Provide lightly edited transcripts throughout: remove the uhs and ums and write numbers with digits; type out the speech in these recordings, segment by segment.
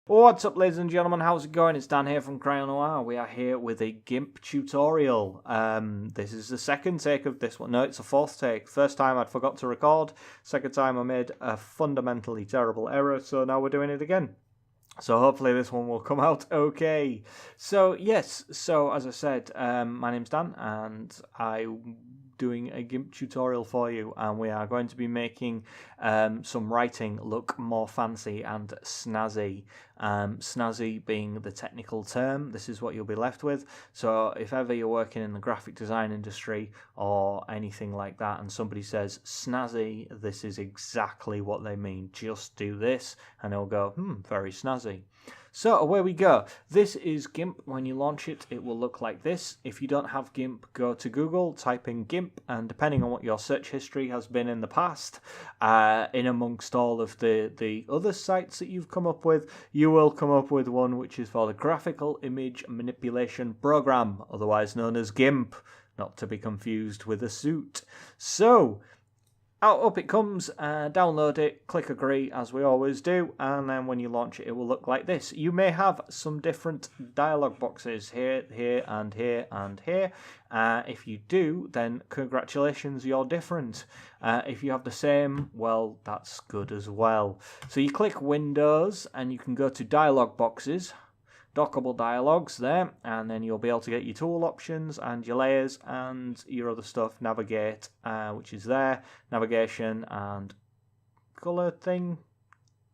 What's up, ladies and gentlemen? How's it going? It's Dan here from CryoNoir. We are here with a Gimp tutorial. This is the second take of this one. No, it's a fourth take. First time I'd forgot to record. Second time I made a fundamentally terrible error, so now we're doing it again. So hopefully this one will come out okay. So yes, as I said, my name's Dan and I'm doing a Gimp tutorial for you, and we are going to be making some writing look more fancy and snazzy. Snazzy being the technical term. This is what you'll be left with. So if ever you're working in the graphic design industry or anything like that and somebody says snazzy, this is exactly what they mean. Just do this and it'll go, very snazzy. So away we go. This is Gimp. When you launch it, it will look like this. If you don't have Gimp, go to Google, type in Gimp, and depending on what your search history has been in the past, in amongst all of the other sites that you've come up with, you will come up with one which is for the Graphical Image Manipulation Program, otherwise known as Gimp, not to be confused with a suit. So out up it comes, download it, click agree as we always do, and then when you launch it, it will look like this. You may have some different dialog boxes here, here, and here, and here. If you do, then congratulations, you're different. If you have the same, well, that's good as well. So you click Windows, and you can go to dialog boxes, dockable dialogues there, and then you'll be able to get your tool options and your layers and your other stuff, navigate, which is there, navigation and color thing,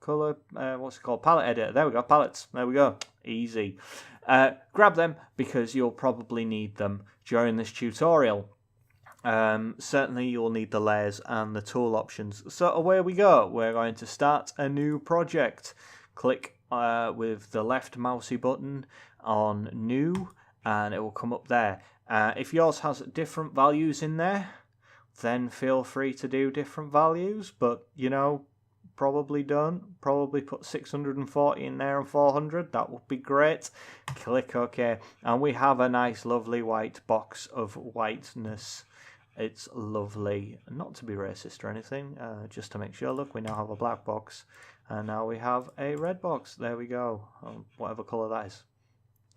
what's it called, palette editor, there we go, palettes, there we go, easy. Grab them because you'll probably need them during this tutorial. Certainly you'll need the layers and the tool options. So away we go, we're going to start a new project. Click with the left mousey button on new and it will come up there. If yours has different values in there, then feel free to do different values, but you know, probably don't. Probably put 640 in there and 400, that would be great. Click OK, and we have a nice lovely white box of whiteness. It's lovely, not to be racist or anything, just to make sure. Look, we now have a black box, and now we have a red box. There we go, whatever colour that is.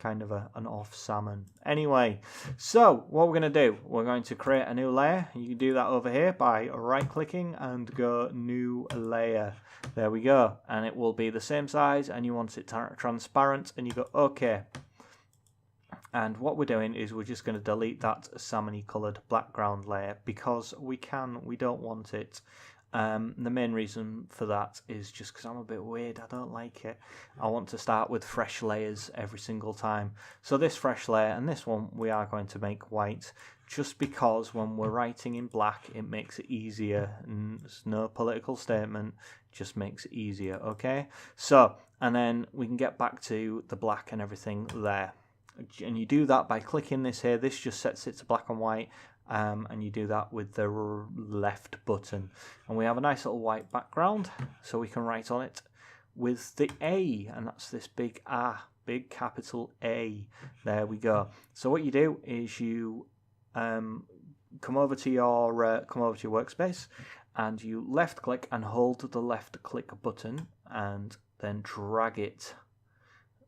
Kind of an off salmon. Anyway, so what we're going to do, we're going to create a new layer. You can do that over here by right-clicking and go New Layer. There we go, and it will be the same size, and you want it transparent, and you go OK. And what we're doing is we're just going to delete that salmony coloured background layer because we don't want it. The main reason for that is just because I'm a bit weird, I don't like it. I want to start with fresh layers every single time. So this fresh layer and this one we are going to make white just because when we're writing in black it makes it easier. There's no political statement, just makes it easier, okay? So, and then we can get back to the black and everything there. And you do that by clicking this here. This just sets it to black and white, and you do that with the left button. And we have a nice little white background, so we can write on it with the A, and that's this big A, big capital A. There we go. So what you do is you come over to your workspace, and you left click and hold the left click button, and then drag it.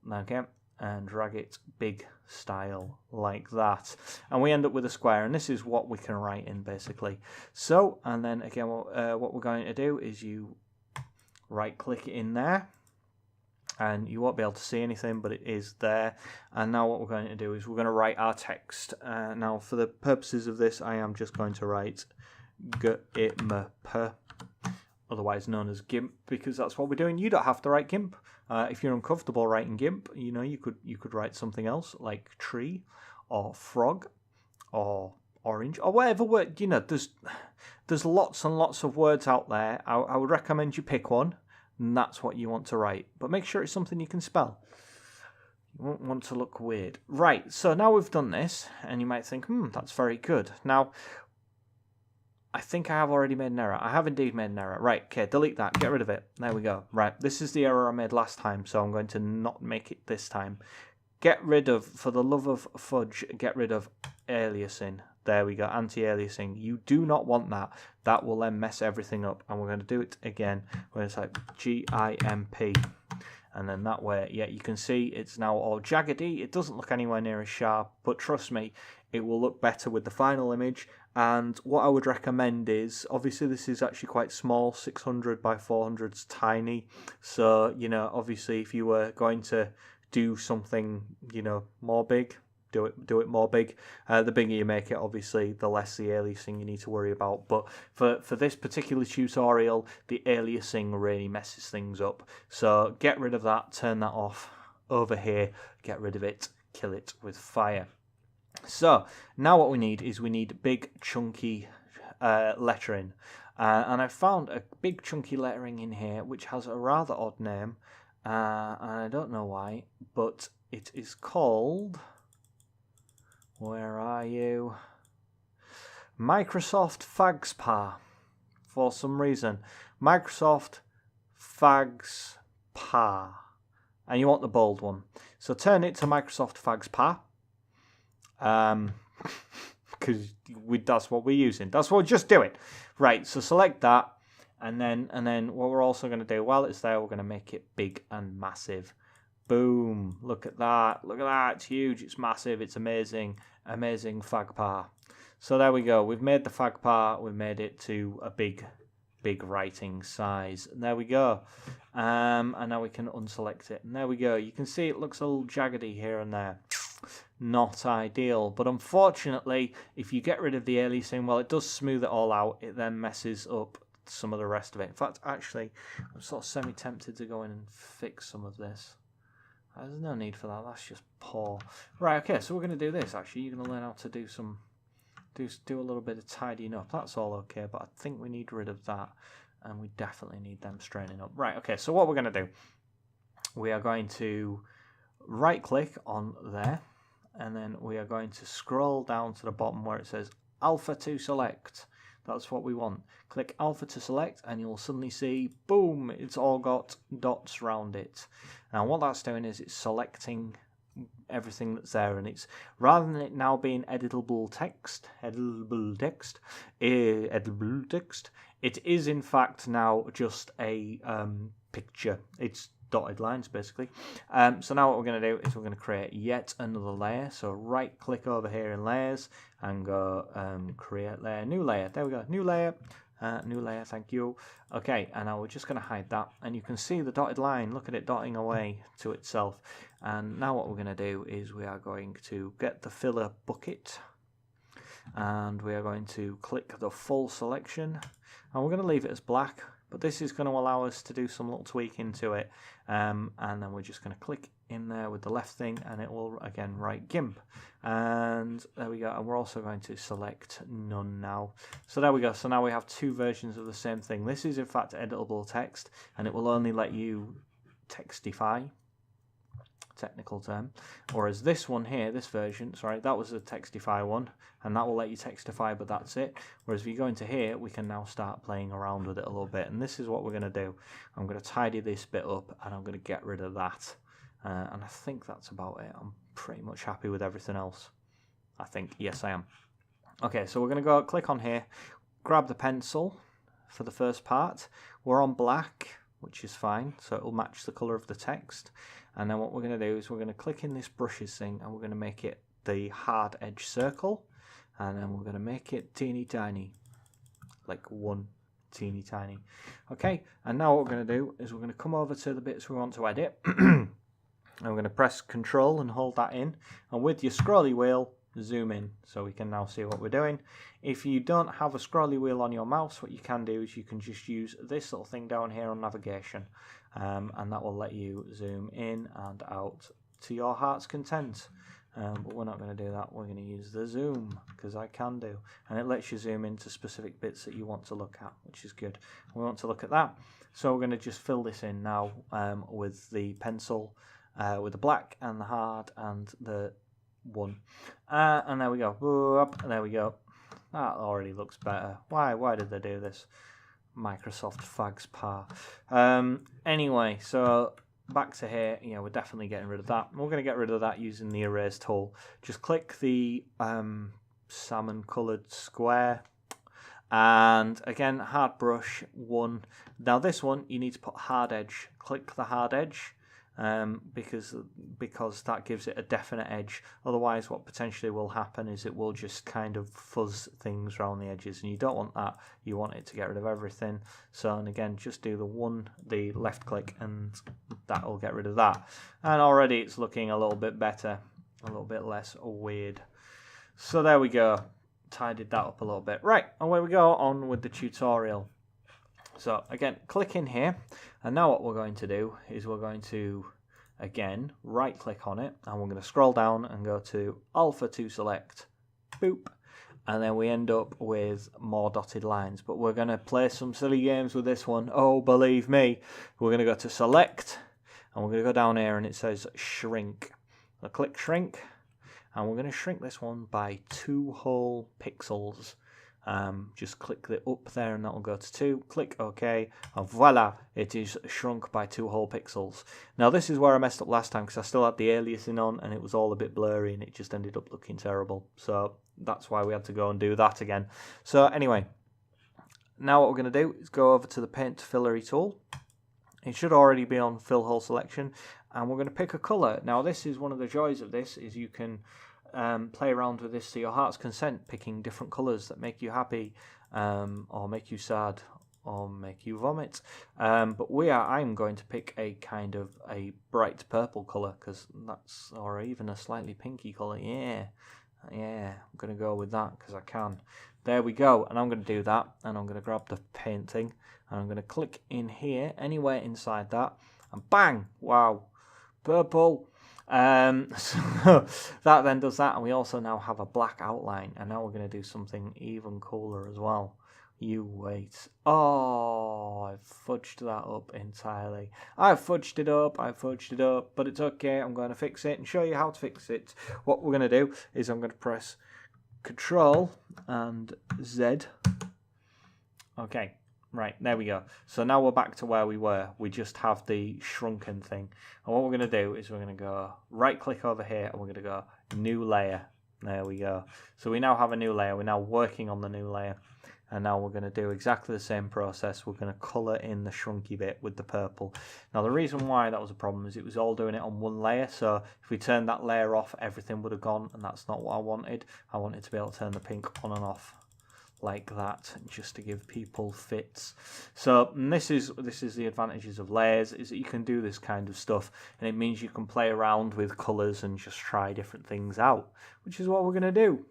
Okay. And drag it big style like that, and we end up with a square, and this is what we can write in basically. So, and then again what we're going to do is you right click in there, and you won't be able to see anything, but it is there. And now what we're going to do is we're going to write our text. Now for the purposes of this, I am just going to write Gimp, otherwise known as Gimp, because that's what we're doing. You don't have to write Gimp. If you're uncomfortable writing Gimp, you know, you could write something else like tree or frog or orange or whatever word. You know, there's lots and lots of words out there. I would recommend you pick one, and that's what you want to write. But make sure it's something you can spell. You won't want to look weird. Right, so now we've done this, and you might think, that's very good. Now, I think I have already made an error. I have indeed made an error. Right, okay, delete that. Get rid of it. There we go. Right, this is the error I made last time, so I'm going to not make it this time. Get rid of, for the love of fudge, get rid of aliasing. There we go, anti-aliasing. You do not want that. That will then mess everything up, and we're going to do it again. We're going to type GIMP. And then that way, yeah, you can see it's now all jaggedy. It doesn't look anywhere near as sharp, but trust me, it will look better with the final image. And what I would recommend is, obviously this is actually quite small, 600 by 400 is tiny. So, you know, obviously if you were going to do something, you know, more big, do it more big. The bigger you make it, obviously, the less the aliasing you need to worry about. But for this particular tutorial, the aliasing really messes things up. So get rid of that, turn that off. Over here, get rid of it, kill it with fire. So now what we need is big chunky lettering, and I found a big chunky lettering in here which has a rather odd name, and I don't know why, but it is called, where are you, Microsoft FagsPa. For some reason, Microsoft FagsPa, and you want the bold one, so turn it to Microsoft FagsPa. Because that's what we're using. That's what we're just doing. Right, so select that, and then what we're also going to do while it's there, we're going to make it big and massive. Boom! Look at that! Look at that! It's huge. It's massive. It's amazing. Amazing FagPa. So there we go. We've made the FagPa. We've made it to a big writing size. And there we go. And now we can unselect it. And there we go. You can see it looks a little jaggedy here and there. Not ideal, but unfortunately, if you get rid of the aliasing, well, it does smooth it all out. It then messes up some of the rest of it. In fact, actually, I'm sort of semi-tempted to go in and fix some of this. There's no need for that. That's just poor. Right, okay, so we're going to do this, actually. You're going to learn how to do a little bit of tidying up. That's all okay, but I think we need rid of that, and we definitely need them straightening up. Right, okay, so what we're going to do, we are going to right-click on there, and then we are going to scroll down to the bottom where it says Alpha to select. That's what we want. Click Alpha to select, and you'll suddenly see, boom, it's all got dots around it. Now what that's doing is it's selecting everything that's there, and it's, rather than it now being editable text, it is in fact now just a picture. It's dotted lines basically. So now what we're going to do is we're going to create yet another layer. So right click over here in layers and go create layer, new layer. There we go, new layer, thank you. Okay, and now we're just going to hide that, and you can see the dotted line, look at it dotting away to itself. And now what we're going to do is we are going to get the filler bucket, and we are going to click the full selection, and we're going to leave it as black. But this is going to allow us to do some little tweaking to it, and then we're just going to click in there with the left thing, and it will again write Gimp, and there we go. And we're also going to select none now. So there we go. So now we have two versions of the same thing. This is in fact editable text, and it will only let you textify, technical term, whereas this one here, this version, sorry, that was a textify one, and that will let you textify, but that's it. Whereas if you go into here, we can now start playing around with it a little bit, and this is what we're going to do. I'm going to tidy this bit up, and I'm going to get rid of that, and I think that's about it. I'm pretty much happy with everything else. I think, yes I am. Okay, so we're going to go click on here, grab the pencil for the first part. We're on black, which is fine, so it will match the colour of the text. And then what we're going to do is we're going to click in this brushes thing, and we're going to make it the hard edge circle, and then we're going to make it teeny tiny, like one teeny tiny. Okay, and now what we're going to do is we're going to come over to the bits we want to edit, and we're going to press Control and hold that in, and with your scrolly wheel, zoom in so we can now see what we're doing. If you don't have a scrolly wheel on your mouse, what you can do is you can just use this little thing down here on navigation, and that will let you zoom in and out to your heart's content. But we're not going to do that. We're going to use the zoom, because I can do, and it lets you zoom into specific bits that you want to look at, which is good. We want to look at that, so we're going to just fill this in now with the pencil, with the black and the hard and the one, and there we go. And there we go. That already looks better. Why did they do this? Microsoft FagsPa. Anyway, so back to here. Yeah, we're definitely getting rid of that. We're going to get rid of that using the erase tool. Just click the salmon coloured square, and again hard brush 1. Now this one you need to put hard edge. Click the hard edge, because that gives it a definite edge. Otherwise, what potentially will happen is it will just kind of fuzz things around the edges, and you don't want that. You want it to get rid of everything. So, and again, just do the left click, and that will get rid of that. And already it's looking a little bit better, a little bit less weird. So there we go. Tidied that up a little bit. Right, away we go on with the tutorial. So again, click in here, and now what we're going to do is we're going to, again, right click on it, and we're going to scroll down and go to Alpha to select, boop, and then we end up with more dotted lines. But we're going to play some silly games with this one. Oh, believe me. We're going to go to select, and we're going to go down here, and it says shrink. I'll click shrink, and we're going to shrink this one by 2 whole pixels. Just click the up there and that will go to 2. Click OK, and voila, it is shrunk by 2 whole pixels. Now this is where I messed up last time because I still had the aliasing on and it was all a bit blurry and it just ended up looking terrible. So that's why we had to go and do that again. So anyway, now what we're going to do is go over to the paint fillery tool. It should already be on fill hole selection, and we're going to pick a colour. Now this is one of the joys of this, is you can play around with this to your heart's content, picking different colours that make you happy, or make you sad, or make you vomit. But I'm going to pick a kind of a bright purple colour, because that's, or even a slightly pinky colour. Yeah, I'm going to go with that because I can. There we go, and I'm going to do that, and I'm going to grab the painting, and I'm going to click in here, anywhere inside that, and bang! Wow, purple. So that then does that, and we also now have a black outline, and now we're going to do something even cooler as well. You wait. Oh, I've fudged that up entirely. I've fudged it up, but it's okay. I'm going to fix it and show you how to fix it. What we're going to do is I'm going to press Control and Z. Okay. Right, there we go. So now we're back to where we were. We just have the shrunken thing. And what we're going to do is we're going to go right click over here and we're going to go new layer. There we go. So we now have a new layer. We're now working on the new layer. And now we're going to do exactly the same process. We're going to colour in the shrunky bit with the purple. Now the reason why that was a problem is it was all doing it on one layer. So if we turned that layer off, everything would have gone. And that's not what I wanted. I wanted to be able to turn the pink on and off like that, just to give people fits. So this is the advantages of layers, is that you can do this kind of stuff, and it means you can play around with colours and just try different things out, which is what we're going to do.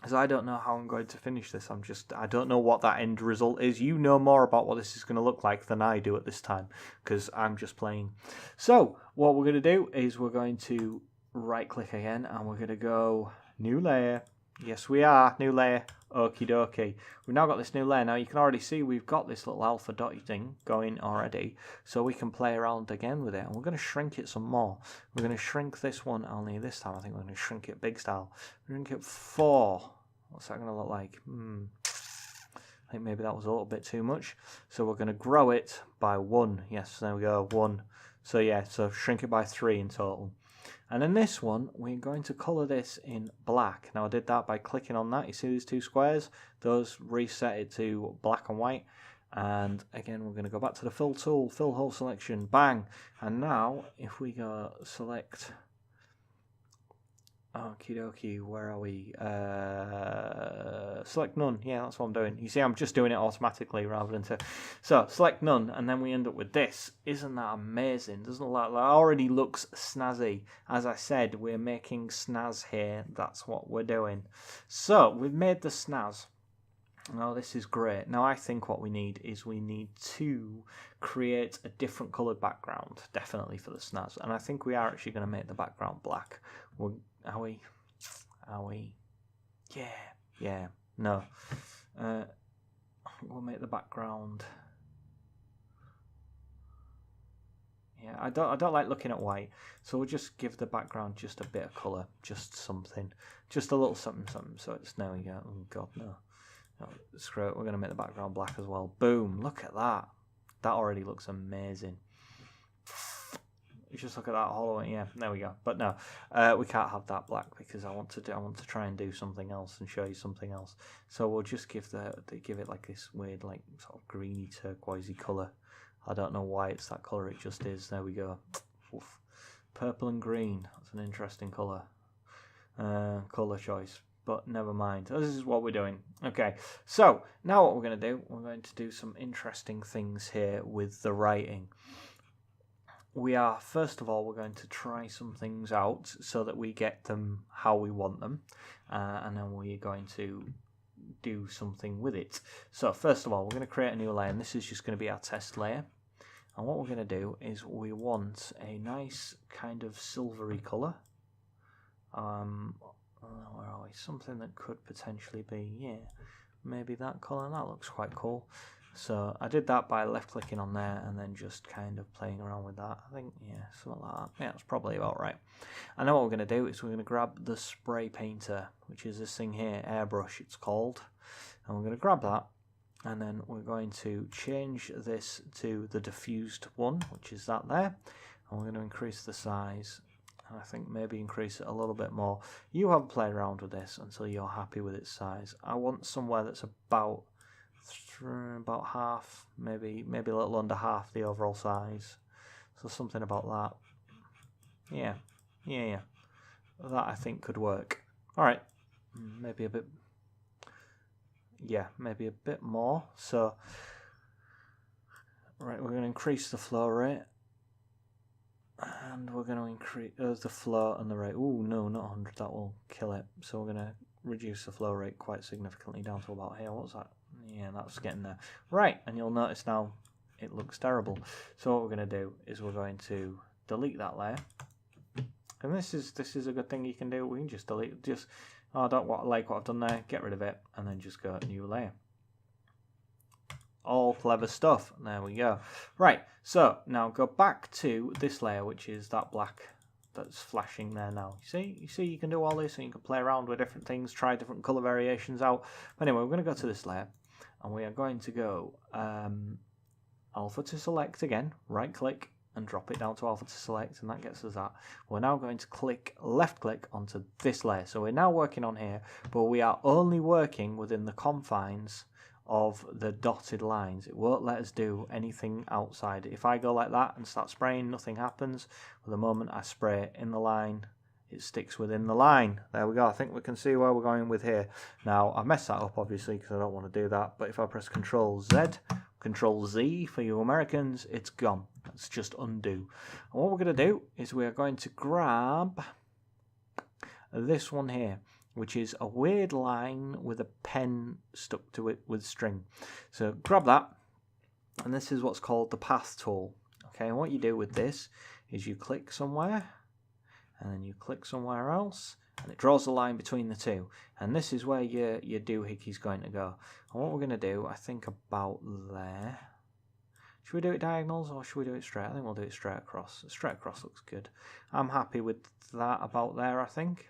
So I don't know how I'm going to finish this. I don't know what that end result is. You know more about what this is going to look like than I do at this time, because I'm just playing. So what we're going to do is we're going to right click again, and we're going to go new layer. Yes, we are. New layer. Okie dokie. We've now got this new layer. Now you can already see we've got this little alpha dotty thing going already. So we can play around again with it. And we're going to shrink it some more. We're going to shrink this one only this time. I think we're going to shrink it big style. Shrink it 4. What's that going to look like? I think maybe that was a little bit too much. So we're going to grow it by 1. Yes, there we go. 1. So yeah, so shrink it by 3 in total. And in this one, we're going to colour this in black. Now I did that by clicking on that. You see these 2 squares? Those reset it to black and white. And again, we're going to go back to the fill tool, fill hole selection, bang. And now, if we go select, okie dokie, where are we? Select none. Yeah, that's what I'm doing. You see, I'm just doing it automatically rather than so select none, and then we end up with this. Isn't that amazing? Doesn't it look like that? Already looks snazzy. As I said, we're making snaz here. That's what we're doing. So we've made the snaz. Now this is great. Now I think what we need is we need to create a different coloured background, definitely for the snaz. And I think we are actually going to make the background black. Are we? Yeah. No. We'll make the background. Yeah, I don't like looking at white, so we'll just give the background just a bit of colour, just something, just a little something. So it's, there we go. Oh God, no. Screw it. We're going to make the background black as well. Boom! Look at that. That already looks amazing. You just look at that hollow. Yeah, there we go. But no, we can't have that black because I want to try and do something else and show you something else. So we'll just give it like this weird, like sort of greeny turquoisey colour. I don't know why it's that colour. It just is. There we go. Oof. Purple and green. That's an interesting colour. Colour choice. But never mind. This is what we're doing. Okay, so now what we're going to do, we're going to do some interesting things here with the writing. First of all, we're going to try some things out so that we get them how we want them. And then we're going to do something with it. So first of all, we're going to create a new layer, and this is just going to be our test layer. And what we're going to do is we want a nice kind of silvery colour. Where are we? Something that could potentially be, maybe that colour. That looks quite cool. So I did that by left clicking on there and then just kind of playing around with that. I think, something like that. Yeah, that's probably about right. And then what we're going to do is we're going to grab the spray painter, which is this thing here, airbrush it's called. And we're going to grab that, and then we're going to change this to the diffused one, which is that there. And we're going to increase the size. I think maybe increase it a little bit more. You have played around with this until you're happy with its size. I want somewhere that's about half, maybe a little under half the overall size. So something about that. Yeah. That I think could work. All right, maybe a bit. Yeah, maybe a bit more. So, right, we're going to increase the flow rate. And we're going to increase the flow and the rate. Oh, no, not 100. That will kill it. So we're going to reduce the flow rate quite significantly down to about here. What's that? Yeah, that's getting there. Right, and you'll notice now it looks terrible. So what we're going to do is we're going to delete that layer. And this is a good thing you can do. We can just delete. I don't like what I've done there. Get rid of it, and then just go new layer. All clever stuff. There we go. Right, so now go back to this layer, which is that black that's flashing there now. You see you can do all this, and you can play around with different things, try different colour variations out. But anyway, we're going to go to this layer, and we are going to go alpha to select again, right click, and drop it down to alpha to select, and that gets us that. We're now going to left click onto this layer. So we're now working on here, but we are only working within the confines of the dotted lines. It won't let us do anything outside. If I go like that and start spraying, nothing happens. But the moment I spray in the line, it sticks within the line. There we go. I think we can see where we're going with here. Now, I've messed that up obviously because I don't want to do that, but if I press Control Z, Control Z for you Americans, it's gone. Let's just undo. And what we're going to do is we're going to grab this one here, which is a weird line with a pen stuck to it with string. So grab that, and this is what's called the path tool. Okay, and what you do with this is you click somewhere, and then you click somewhere else, and it draws a line between the two. And this is where your doohickey's going to go. And what we're going to do, I think about there. Should we do it diagonals or should we do it straight? I think we'll do it straight across. Straight across looks good. I'm happy with that about there, I think.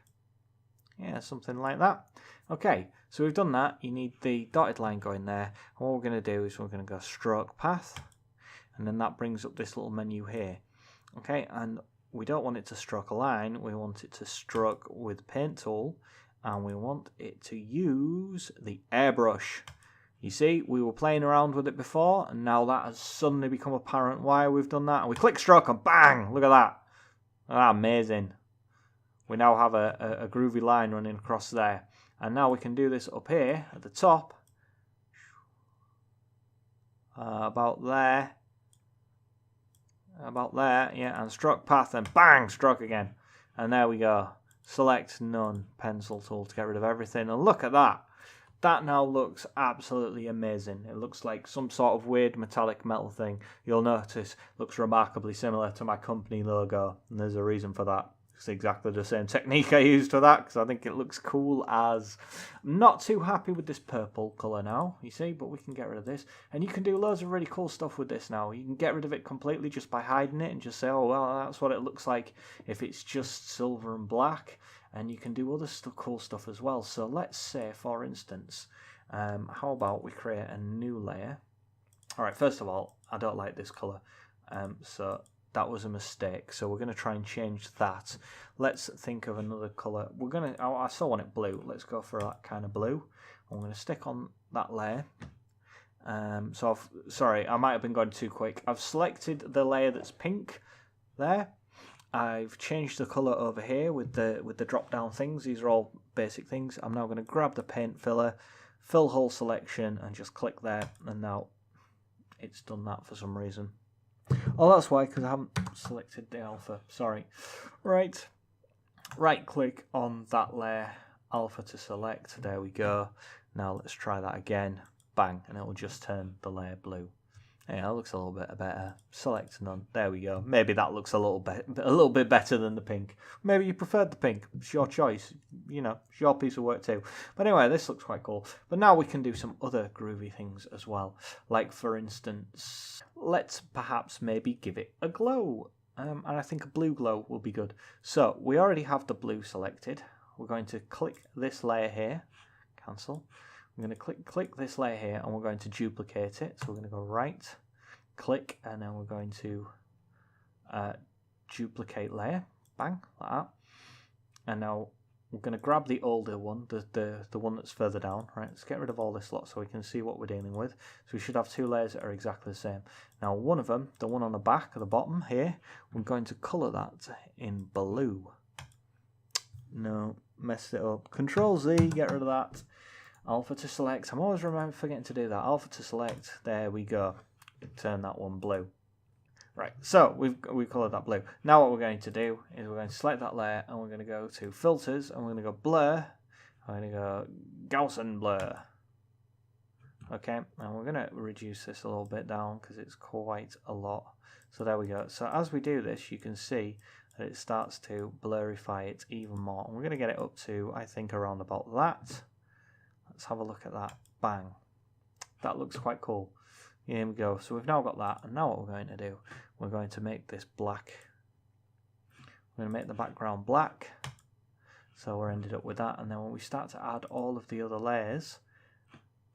Yeah, something like that. Okay, so we've done that. You need the dotted line going there. And what we're going to do is we're going to go stroke path. And then that brings up this little menu here. Okay, and we don't want it to stroke a line. We want it to stroke with paint tool. And we want it to use the airbrush. You see, we were playing around with it before. And now that has suddenly become apparent why we've done that. And we click stroke and bang! Look at that. Amazing. We now have a groovy line running across there. And now we can do this up here at the top. About there. About there, yeah, and stroke path and bang, stroke again. And there we go. Select none, pencil tool to get rid of everything. And look at that. That now looks absolutely amazing. It looks like some sort of weird metallic metal thing. You'll notice looks remarkably similar to my company logo. And there's a reason for that. It's exactly the same technique I used for that because I think it looks cool as. I'm not too happy with this purple colour now, you see, but we can get rid of this. And you can do loads of really cool stuff with this now. You can get rid of it completely just by hiding it and just say, oh, well, that's what it looks like if it's just silver and black. And you can do other cool stuff as well. So let's say, for instance, how about we create a new layer. All right, first of all, I don't like this colour. So that was a mistake, so we're going to try and change that. Let's think of another colour. I still want it blue. Let's go for that kind of blue. I'm going to stick on that layer. Sorry, I might have been going too quick. I've selected the layer that's pink there, I've changed the colour over here with the drop down things. These are all basic things. I'm now going to grab the paint filler, fill whole selection, and just click there, and now it's done that for some reason. Oh, that's why, because I haven't selected the alpha. Sorry. Right click on that layer, alpha to select. There we go. Now let's try that again. Bang, and it will just turn the layer blue. Yeah, that looks a little bit better. Select none. There we go. Maybe that looks a little bit better than the pink. Maybe you preferred the pink. It's your choice. You know, it's your piece of work too. But anyway, this looks quite cool. But now we can do some other groovy things as well. Like, for instance, let's perhaps maybe give it a glow. And I think a blue glow will be good. So we already have the blue selected. We're going to click this layer here. Cancel. I'm going to click this layer here, and we're going to duplicate it. So we're going to go right, click, and then we're going to duplicate layer. Bang, like that. And now we're going to grab the older one, the one that's further down. Right, let's get rid of all this lot so we can see what we're dealing with. So we should have two layers that are exactly the same. Now one of them, the one on the back, at the bottom here, we're going to colour that in blue. No, messed it up. Control Z, get rid of that. Alpha to select. I'm always forgetting to do that. Alpha to select. There we go. Turn that one blue. Right, so we've coloured that blue. Now what we're going to do is we're going to select that layer, and we're going to go to filters, and we're going to go blur. I'm going to go Gaussian blur. Okay, and we're going to reduce this a little bit down because it's quite a lot. So there we go. So as we do this, you can see that it starts to blurify it even more. And we're going to get it up to, I think, around about that. Let's have a look at that. Bang. That looks quite cool. Here we go. So we've now got that. And now what we're going to do, we're going to make this black. We're going to make the background black. So we're ended up with that. And then when we start to add all of the other layers,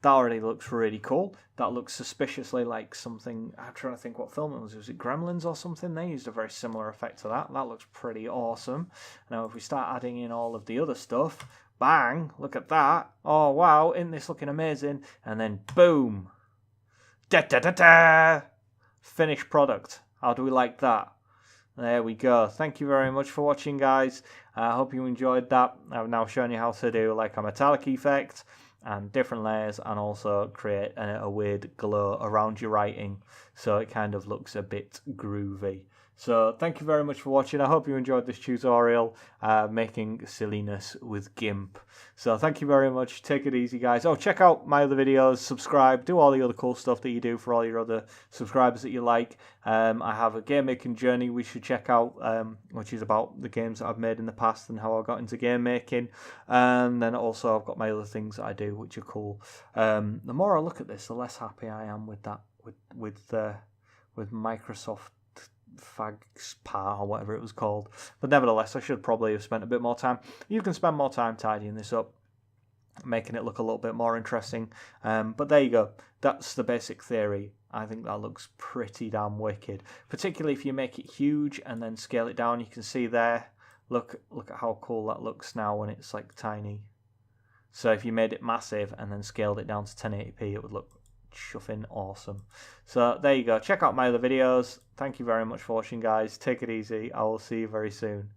that already looks really cool. That looks suspiciously like something, I'm trying to think what film it was. Was it Gremlins or something? They used a very similar effect to that. That looks pretty awesome. Now if we start adding in all of the other stuff, bang, look at that. Oh, wow, isn't this looking amazing? And then, boom. Da-da-da-da! Finished product. How do we like that? There we go. Thank you very much for watching, guys. I hope you enjoyed that. I've now shown you how to do like a metallic effect and different layers, and also create a weird glow around your writing so it kind of looks a bit groovy. So thank you very much for watching. I hope you enjoyed this tutorial making silliness with Gimp. So thank you very much. Take it easy, guys. Oh, check out my other videos, subscribe, do all the other cool stuff that you do for all your other subscribers that you like. I have a game making journey we should check out, which is about the games that I've made in the past and how I got into game making. And then also I've got my other things that I do which are cool. The more I look at this, the less happy I am with that, with Microsoft FAGSPA or whatever it was called. But nevertheless, I should probably have spent a bit more time. You can spend more time tidying this up, making it look a little bit more interesting. But there you go. That's the basic theory. I think that looks pretty damn wicked. Particularly if you make it huge and then scale it down. You can see there. Look at how cool that looks now when it's like tiny. So if you made it massive and then scaled it down to 1080p, it would look chuffing awesome. So there you go. Check out my other videos. Thank you very much for watching, guys. Take it easy. I will see you very soon.